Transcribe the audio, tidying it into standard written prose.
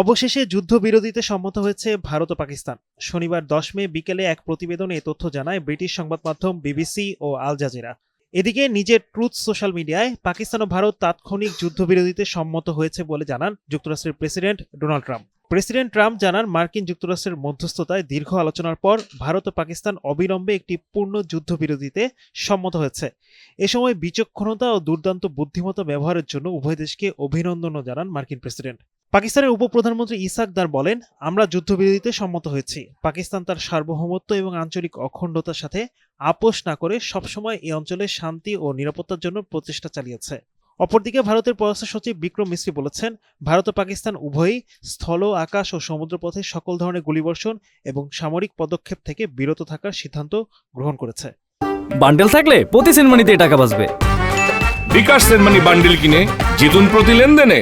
অবশেষে যুদ্ধবিরতিতে সম্মত হয়েছে ভারত ও পাকিস্তান। শনিবার 10 মে বিকেলে এক প্রতিবেদনে এ তথ্য জানায় ব্রিটিশ সংবাদ মাধ্যম বিবিসি ও আল জাজিরা। এদিকে নিজের ট্রুথ সোশ্যাল মিডিয়ায় পাকিস্তান ও ভারত তাৎক্ষণিক যুদ্ধবিরতিতে সম্মত হয়েছে বলে জানান যুক্তরাষ্ট্রের president Donald Trump. President Trump জানান, মার্কিন যুক্তরাষ্ট্রের মধ্যস্থতায় দীর্ঘ আলোচনার পর ভারত ও পাকিস্তান অবিলম্বে একটি পূর্ণ যুদ্ধবিরতিতে সম্মত হয়েছে। এ সময় বিচক্ষণতা ও দুর্দান্ত বুদ্ধিমত্তা ব্যবহারের জন্য উভয় দেশকে অভিনন্দনও জানান মার্কিন প্রেসিডেন্ট। পাকিস্তানের উপপ্রধানমন্ত্রী ইসাক দার বলেন, আমরা যুদ্ধবিরতিতে সম্মত হয়েছি। পাকিস্তান তার সার্বভৌমত্ব এবং আঞ্চলিক অখণ্ডতার সাথে আপোষ না করে সবসময় এই অঞ্চলে শান্তি ও নিরাপত্তার জন্য প্রচেষ্টা চালিয়েছে। অপরদিকে ভারতের পররাষ্ট্র সচিব বিক্রম মিশ্রি বলেছেন, ভারত ও পাকিস্তান উভয়ই স্থল, আকাশ ও সমুদ্রপথে সকল ধরনের গুলিবর্ষণ এবং সামরিক পদক্ষেপ থেকে বিরত থাকার সিদ্ধান্ত গ্রহণ করেছে। বান্ডেল থাকলে প্রতি সেনমানিতে টাকা বাঁচবে। বিকাশ সেনমানি বান্ডেল কিনে জিতুন প্রতি লেনদেনে।